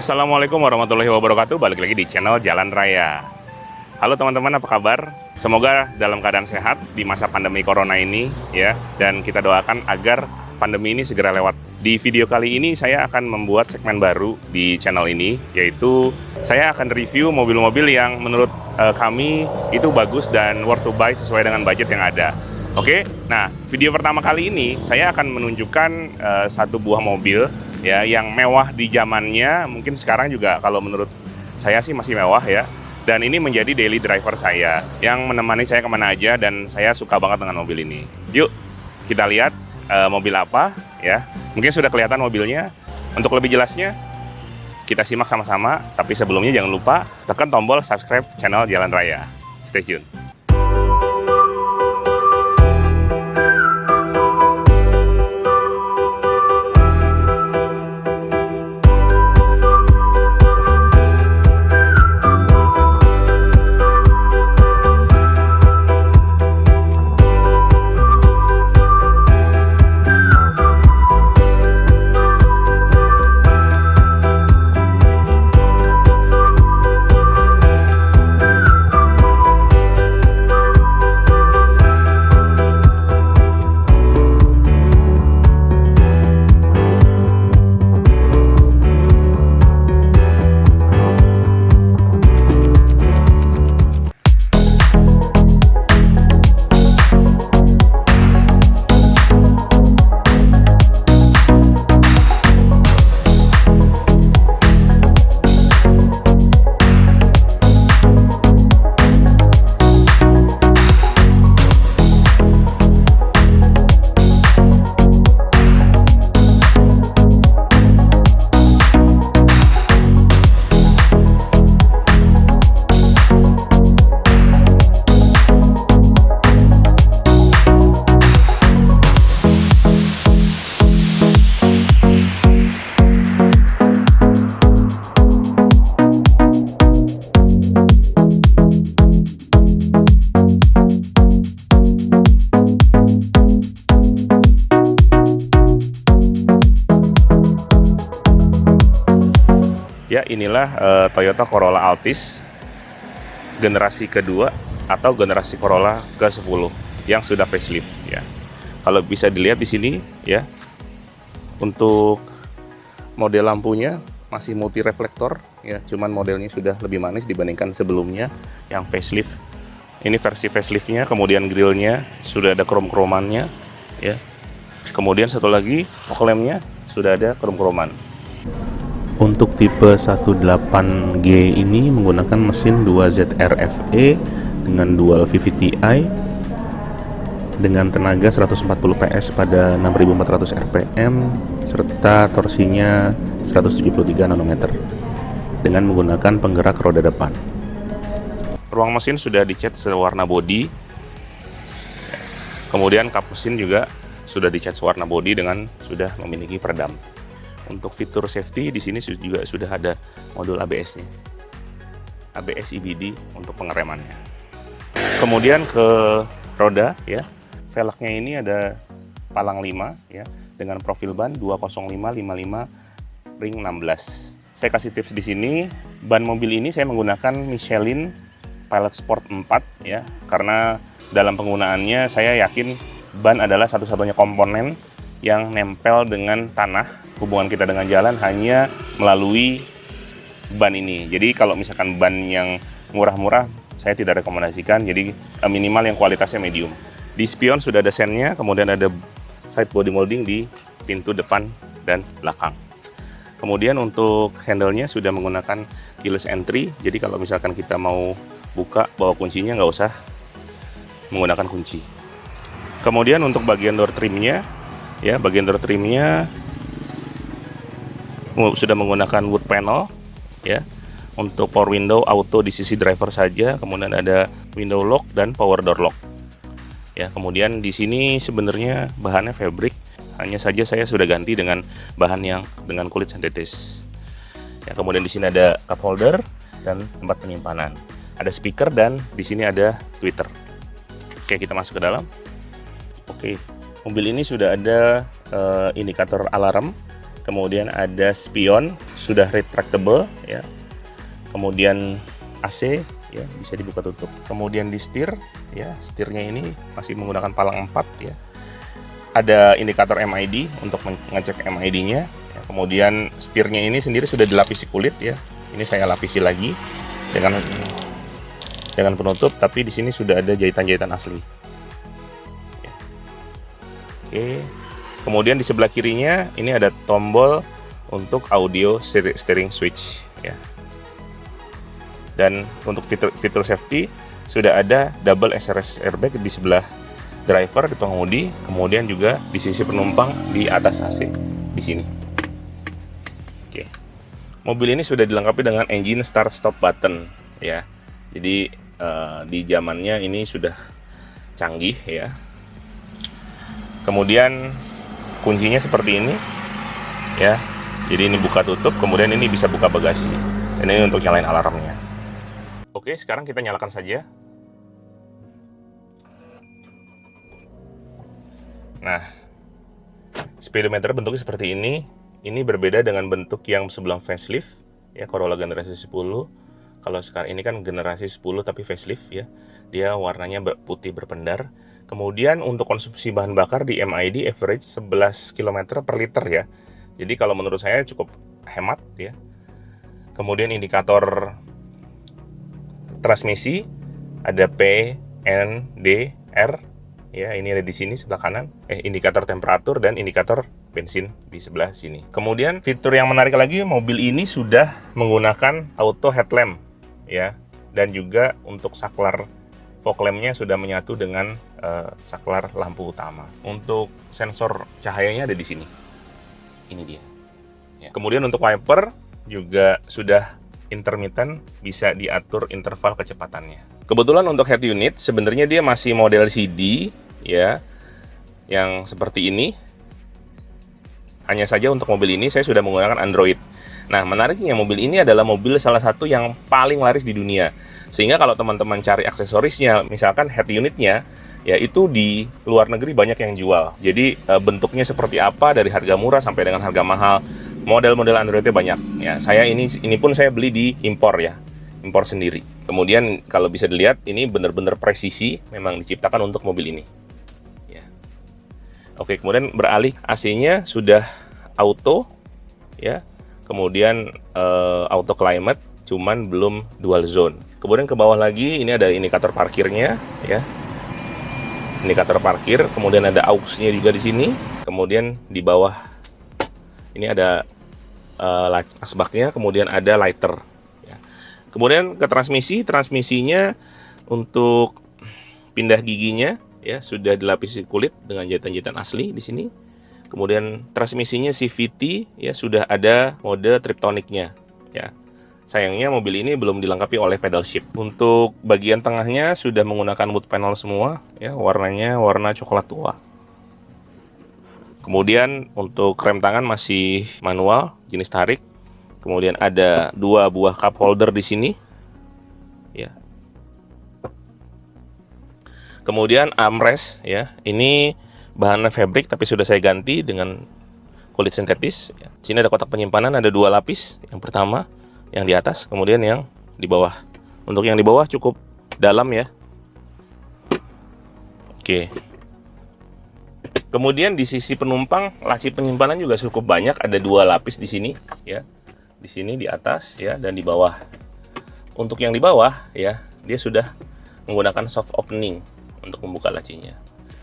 Assalamualaikum warahmatullahi wabarakatuh. Balik lagi di channel Jalan Raya. Halo teman-teman, apa kabar? Semoga dalam keadaan sehat di masa pandemi corona ini ya. Dan kita doakan agar pandemi ini segera lewat. Di video kali ini saya akan membuat segmen baru di channel ini, yaitu saya akan review mobil-mobil yang menurut kami itu bagus dan worth to buy sesuai dengan budget yang ada. Oke, nah video pertama kali ini saya akan menunjukkan satu buah mobil ya yang mewah di zamannya, mungkin sekarang juga kalau menurut saya sih masih mewah ya. Dan ini menjadi daily driver saya yang menemani saya kemana aja, dan saya suka banget dengan mobil ini. Yuk kita lihat mobil apa ya. Mungkin sudah kelihatan mobilnya. Untuk lebih jelasnya kita simak sama-sama. Tapi sebelumnya jangan lupa tekan tombol subscribe channel Jalan Raya. Stay tune. Ya, inilah Toyota Corolla Altis generasi kedua atau generasi Corolla ke-10 yang sudah facelift ya. Kalau bisa dilihat di sini ya, untuk model lampunya masih multi reflektor ya, cuman modelnya sudah lebih manis dibandingkan sebelumnya yang facelift. Ini versi faceliftnya, kemudian grillnya sudah ada krom-kromannya ya. Kemudian satu lagi fog lampnya sudah ada krom-kroman. Untuk tipe 18G ini menggunakan mesin 2ZR-FE dengan dual VVT-i dengan tenaga 140 PS pada 6400 rpm serta torsinya 173 Nm dengan menggunakan penggerak roda depan. Ruang mesin sudah dicat sewarna bodi. Kemudian kap mesin juga sudah dicat sewarna bodi dengan sudah memiliki peredam. Untuk fitur safety di sini juga sudah ada modul ABS-nya, ABS EBD untuk pengeremannya. Kemudian ke roda ya, velgnya ini ada palang 5 ya dengan profil ban 205/55 ring 16. Saya kasih tips di sini, ban mobil ini saya menggunakan Michelin Pilot Sport 4 ya, karena dalam penggunaannya saya yakin ban adalah satu-satunya komponen yang nempel dengan tanah. Hubungan kita dengan jalan hanya melalui ban ini. Jadi kalau misalkan ban yang murah-murah saya tidak rekomendasikan. Jadi minimal yang kualitasnya medium. Di spion sudah ada sennya, kemudian ada side body molding di pintu depan dan belakang. Kemudian untuk handle-nya sudah menggunakan keyless entry. Jadi kalau misalkan kita mau buka bawa kuncinya nggak usah menggunakan kunci. Kemudian untuk bagian door trimnya ya, bagian door trimnya sudah menggunakan wood panel ya. Untuk power window auto di sisi driver saja, kemudian ada window lock dan power door lock ya. Kemudian di sini sebenarnya bahannya fabric, hanya saja saya sudah ganti dengan bahan yang dengan kulit sintetis ya. Kemudian di sini ada cup holder dan tempat penyimpanan, ada speaker, dan di sini ada tweeter. Oke, kita masuk ke dalam. Oke, mobil ini sudah ada indikator alarm, kemudian ada spion, sudah retractable ya. Kemudian AC ya, bisa dibuka tutup. Kemudian di setir ya, setirnya ini masih menggunakan palang 4 ya. Ada indikator MID untuk mengecek MID-nya. Ya, kemudian setirnya ini sendiri sudah dilapisi kulit ya. Ini saya lapisi lagi dengan penutup, tapi di sini sudah ada jahitan-jahitan asli. Ya. Oke. Kemudian di sebelah kirinya ini ada tombol untuk audio steering switch ya. Dan untuk fitur safety sudah ada double SRS airbag di sebelah driver, di pengemudi, kemudian juga di sisi penumpang di atas AC di sini. Oke. Mobil ini sudah dilengkapi dengan engine start stop button ya. Jadi di zamannya ini sudah canggih ya. Kemudian kuncinya seperti ini ya. Jadi ini buka tutup, kemudian ini bisa buka bagasi. Dan ini untuk nyalain alarmnya. Oke, sekarang kita nyalakan saja. Nah, speedometer bentuknya seperti ini. Ini berbeda dengan bentuk yang sebelum facelift ya, Corolla generasi 10. Kalau sekarang ini kan generasi 10 tapi facelift ya. Dia warnanya putih berpendar. Kemudian untuk konsumsi bahan bakar di MID average 11 km per liter ya. Jadi kalau menurut saya cukup hemat ya. Kemudian indikator transmisi ada P, N, D, R ya, ini ada di sini sebelah kanan. Indikator temperatur dan indikator bensin di sebelah sini. Kemudian fitur yang menarik lagi, mobil ini sudah menggunakan auto headlamp ya, dan juga untuk saklar fog lamp-nya sudah menyatu dengan saklar lampu utama. Untuk sensor cahayanya ada di sini. Ini dia. Ya. Kemudian untuk wiper juga sudah intermittent, bisa diatur interval kecepatannya. Kebetulan untuk head unit sebenarnya dia masih model CD ya, yang seperti ini. Hanya saja untuk mobil ini saya sudah menggunakan Android. Nah, menariknya mobil ini adalah mobil salah satu yang paling laris di dunia. Sehingga kalau teman-teman cari aksesorisnya, misalkan head unitnya, ya itu di luar negeri banyak yang jual. Jadi bentuknya seperti apa, dari harga murah sampai dengan harga mahal. Model-model Androidnya banyak. Ya, saya ini pun saya beli di impor ya, impor sendiri. Kemudian kalau bisa dilihat ini benar-benar presisi, memang diciptakan untuk mobil ini. Ya. Oke, kemudian beralih, AC-nya sudah auto, ya. Kemudian auto climate, cuman belum dual zone. Kemudian ke bawah lagi ini ada indikator parkirnya, ya. Indikator parkir, kemudian ada aux-nya juga di sini. Kemudian di bawah ini ada asbaknya, kemudian ada lighter. Ya. Kemudian ke transmisinya untuk pindah giginya ya sudah dilapisi kulit dengan jahitan-jahitan asli di sini. Kemudian transmisinya CVT ya sudah ada mode Triptonicnya ya. Sayangnya mobil ini belum dilengkapi oleh pedal shift. Untuk bagian tengahnya sudah menggunakan wood panel semua ya, warnanya warna coklat tua. Kemudian untuk rem tangan masih manual jenis tarik. Kemudian ada 2 buah cup holder di sini. Ya. Kemudian armrest ya. Ini bahannya fabric tapi sudah saya ganti dengan kulit sintetis. Ya. Di sini ada kotak penyimpanan, ada 2 lapis. Yang pertama yang di atas, kemudian yang di bawah. Untuk yang di bawah cukup dalam ya. Oke. Kemudian di sisi penumpang, laci penyimpanan juga cukup banyak, ada 2 lapis di sini ya. Di sini di atas ya, dan di bawah. Untuk yang di bawah ya, dia sudah menggunakan soft opening untuk membuka lacinya.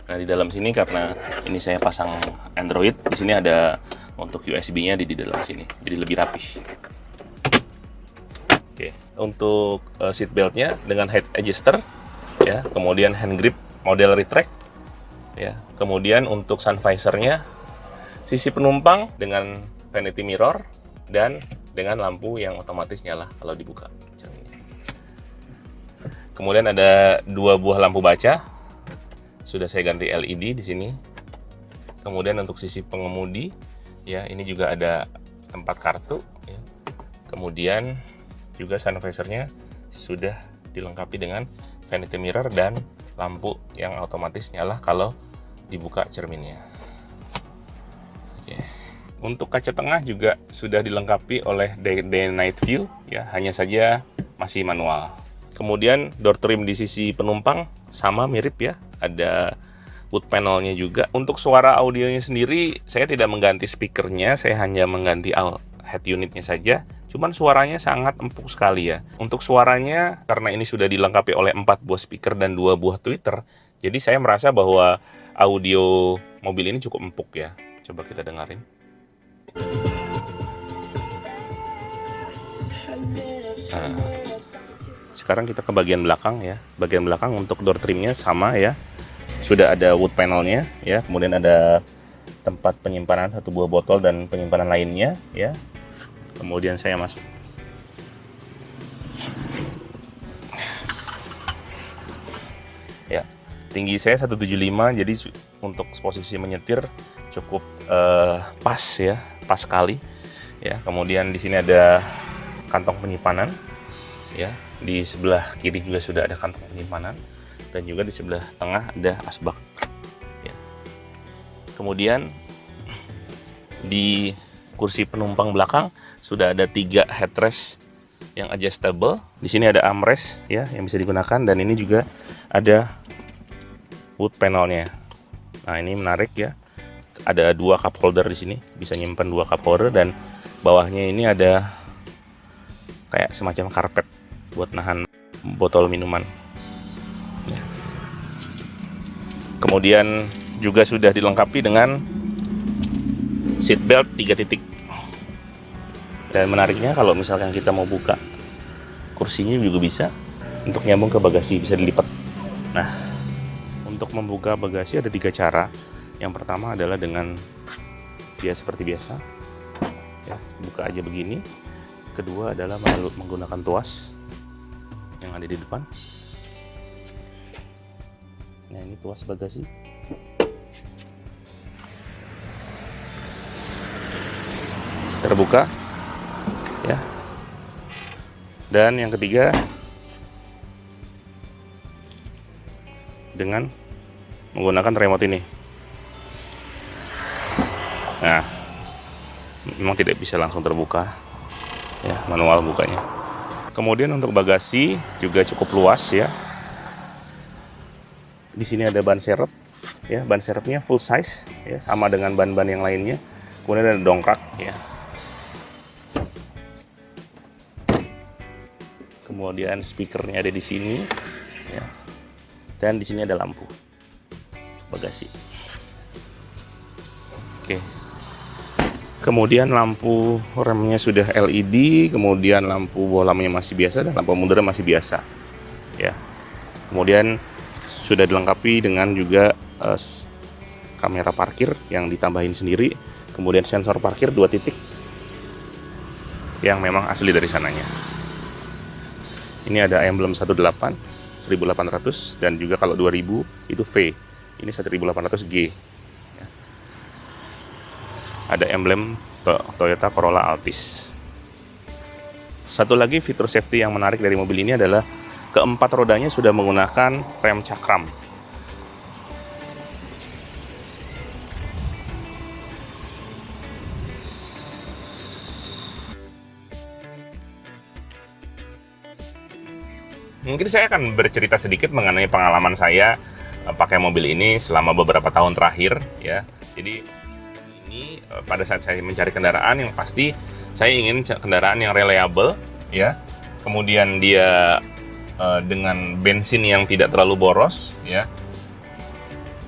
Nah, di dalam sini karena ini saya pasang Android, di sini ada untuk USB-nya di dalam sini. Jadi lebih rapih. Oke, untuk seat belt-nya dengan head adjuster ya, kemudian hand grip model retract. Ya, kemudian untuk sun visor-nya, sisi penumpang dengan vanity mirror dan dengan lampu yang otomatis nyala kalau dibuka. Kemudian ada 2 buah lampu baca, sudah saya ganti LED di sini. Kemudian untuk sisi pengemudi, ya ini juga ada tempat kartu. Ya. Kemudian juga sun visor-nya sudah dilengkapi dengan vanity mirror dan lampu yang otomatis nyala kalau dibuka cerminnya. Oke. Untuk kaca tengah juga sudah dilengkapi oleh day night view ya, hanya saja masih manual. Kemudian door trim di sisi penumpang sama mirip ya, ada wood panelnya juga. Untuk suara audionya sendiri saya tidak mengganti speakernya, saya hanya mengganti head unitnya saja. Cuman suaranya sangat empuk sekali ya. Untuk suaranya karena ini sudah dilengkapi oleh 4 buah speaker dan 2 buah tweeter, jadi saya merasa bahwa audio mobil ini cukup empuk ya. Coba kita dengerin. Nah, sekarang kita ke bagian belakang ya. Bagian belakang untuk door trimnya sama ya. Sudah ada wood panelnya ya. Kemudian ada tempat penyimpanan 1 buah botol dan penyimpanan lainnya ya. Kemudian saya masuk. Ya, tinggi saya 175, jadi untuk posisi menyetir cukup pas ya, pas sekali ya. Kemudian di sini ada kantong penyimpanan ya, di sebelah kiri juga sudah ada kantong penyimpanan dan juga di sebelah tengah ada asbak ya. Kemudian di kursi penumpang belakang sudah ada 3 headrest yang adjustable. Di sini ada armrest ya yang bisa digunakan, dan ini juga ada wood panelnya. Nah, ini menarik ya. Ada 2 cup holder di sini, bisa nyimpan 2 cup holder, dan bawahnya ini ada kayak semacam karpet buat nahan botol minuman. Ya. Kemudian juga sudah dilengkapi dengan seat belt 3 titik. Dan menariknya kalau misalkan kita mau buka kursinya juga bisa, untuk nyambung ke bagasi bisa dilipat. Nah, untuk membuka bagasi ada 3 cara. Yang pertama adalah dengan seperti biasa ya, buka aja begini. Kedua adalah menggunakan tuas yang ada di depan. Nah, ini tuas bagasi. Terbuka ya. Dan yang ketiga dengan menggunakan remote ini. Nah, memang tidak bisa langsung terbuka ya, manual bukanya. Kemudian untuk bagasi juga cukup luas ya. Di sini ada ban serep ya, ban serepnya full size ya, sama dengan ban-ban yang lainnya. Kemudian ada dongkrak ya. Kemudian speakernya ada di sini ya. Dan di sini ada lampu bagasi. Oke. Kemudian lampu remnya sudah LED, kemudian lampu bolamnya masih biasa, dan lampu mundurnya masih biasa ya. Kemudian sudah dilengkapi dengan juga kamera parkir yang ditambahin sendiri, kemudian sensor parkir 2 titik yang memang asli dari sananya. Ini ada emblem 1800 dan juga kalau 2000 itu V, ini 1800G. Ada emblem Toyota Corolla Altis. Satu lagi fitur safety yang menarik dari mobil ini adalah keempat rodanya sudah menggunakan rem cakram. Mungkin saya akan bercerita sedikit mengenai pengalaman saya pakai mobil ini selama beberapa tahun terakhir ya. Jadi ini pada saat saya mencari kendaraan, yang pasti saya ingin kendaraan yang reliable ya. Kemudian dia dengan bensin yang tidak terlalu boros ya.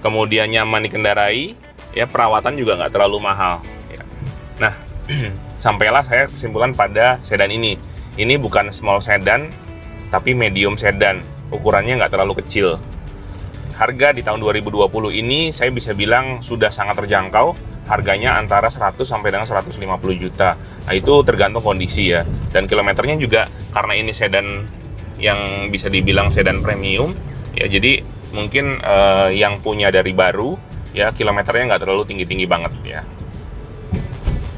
Kemudian nyaman dikendarai ya, perawatan juga nggak terlalu mahal ya. Nah, sampailah saya kesimpulan pada sedan ini. Ini bukan small sedan, tapi medium sedan. Ukurannya nggak terlalu kecil. Harga di tahun 2020 ini saya bisa bilang sudah sangat terjangkau. Harganya antara 100 sampai dengan 150 juta. Nah, itu tergantung kondisi ya. Dan kilometernya juga karena ini sedan yang bisa dibilang sedan premium ya, jadi mungkin yang punya dari baru ya, kilometernya nggak terlalu tinggi-tinggi banget ya.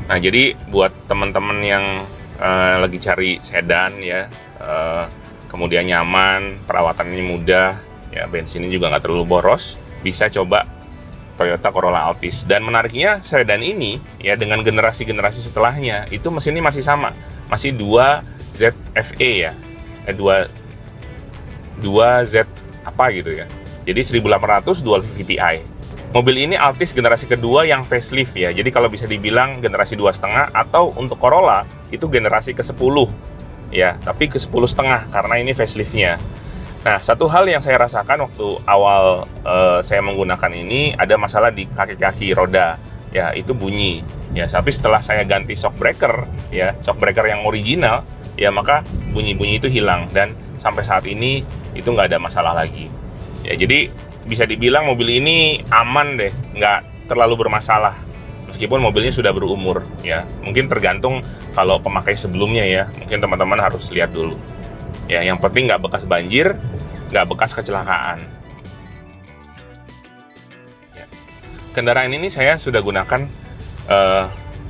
Nah, jadi buat teman-teman yang lagi cari sedan ya, kemudian nyaman, perawatannya mudah ya, bensinnya juga nggak terlalu boros, bisa coba Toyota Corolla Altis. Dan menariknya sedan ini ya dengan generasi-generasi setelahnya itu mesinnya masih sama, masih 2 ZFE ya, 2Z apa gitu ya. Jadi 1800 dual VTI. Mobil ini Altis generasi kedua yang facelift ya. Jadi kalau bisa dibilang generasi 2,5, atau untuk Corolla itu generasi ke-10 ya, tapi ke-10,5 karena ini faceliftnya. Nah, satu hal yang saya rasakan waktu awal saya menggunakan ini, ada masalah di kaki-kaki roda ya, itu bunyi ya. Tapi setelah saya ganti shock breaker ya, shock breaker yang original ya, maka bunyi-bunyi itu hilang, dan sampai saat ini itu nggak ada masalah lagi ya. Jadi bisa dibilang mobil ini aman deh, nggak terlalu bermasalah meskipun mobilnya sudah berumur ya. Mungkin tergantung kalau pemakai sebelumnya ya, mungkin teman-teman harus lihat dulu ya. Yang penting nggak bekas banjir, nggak bekas kecelakaan ya. Kendaraan ini saya sudah gunakan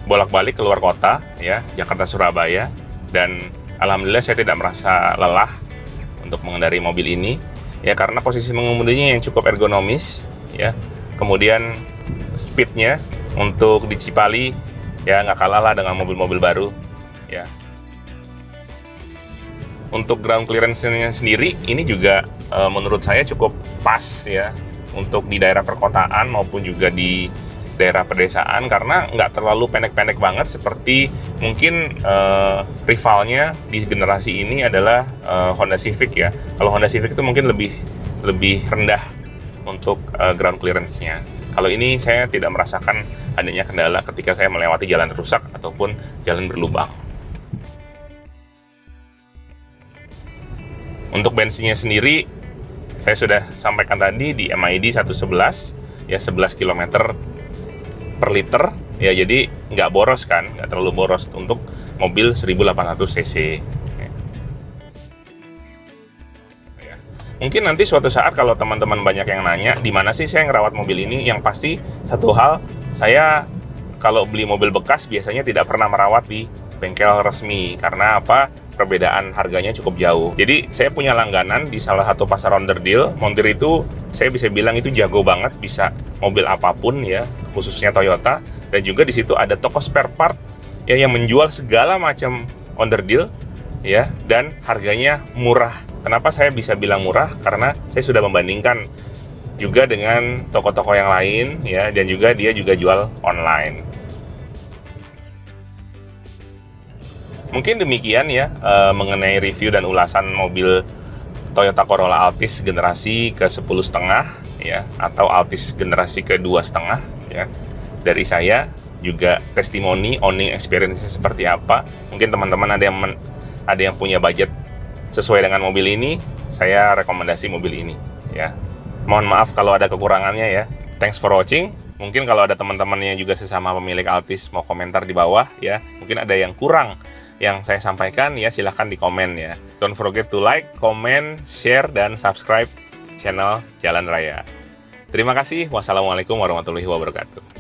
bolak-balik keluar kota ya, Jakarta Surabaya, dan alhamdulillah saya tidak merasa lelah untuk mengendarai mobil ini ya, karena posisi mengemudinya yang cukup ergonomis ya. Kemudian speednya untuk di Cipali ya nggak kalah lah dengan mobil-mobil baru ya. Untuk ground clearance-nya sendiri ini juga menurut saya cukup pas ya, untuk di daerah perkotaan maupun juga di daerah pedesaan, karena nggak terlalu pendek-pendek banget seperti mungkin rivalnya di generasi ini adalah Honda Civic ya. Kalau Honda Civic itu mungkin lebih rendah untuk ground clearance-nya. Kalau ini saya tidak merasakan adanya kendala ketika saya melewati jalan rusak ataupun jalan berlubang. Untuk bensinnya sendiri saya sudah sampaikan tadi di MID 111 ya, 11 km per liter ya, jadi nggak boros kan, nggak terlalu boros untuk mobil 1800 cc ya. Mungkin nanti suatu saat kalau teman-teman banyak yang nanya di mana sih saya ngerawat mobil ini, yang pasti satu hal, saya kalau beli mobil bekas biasanya tidak pernah merawat di bengkel resmi. Karena apa? Perbedaan harganya cukup jauh. Jadi saya punya langganan di salah satu pasar onderdil. Montir itu saya bisa bilang itu jago banget, bisa mobil apapun ya, khususnya Toyota. Dan juga di situ ada toko spare part ya, yang menjual segala macam onderdil ya, dan harganya murah. Kenapa saya bisa bilang murah? Karena saya sudah membandingkan juga dengan toko-toko yang lain ya, dan juga dia juga jual online. Mungkin demikian ya mengenai review dan ulasan mobil Toyota Corolla Altis generasi ke-10,5 ya, atau Altis generasi ke-2,5 ya. Dari saya juga testimoni owning experience seperti apa. Mungkin teman-teman ada yang punya budget sesuai dengan mobil ini, saya rekomendasi mobil ini ya. Mohon maaf kalau ada kekurangannya ya. Thanks for watching. Mungkin kalau ada teman-temannya juga sesama pemilik Altis mau komentar di bawah ya. Mungkin ada yang kurang yang saya sampaikan ya, silahkan di komen ya. Don't forget to like, comment, share, dan subscribe channel Jalan Raya. Terima kasih. Wassalamualaikum warahmatullahi wabarakatuh.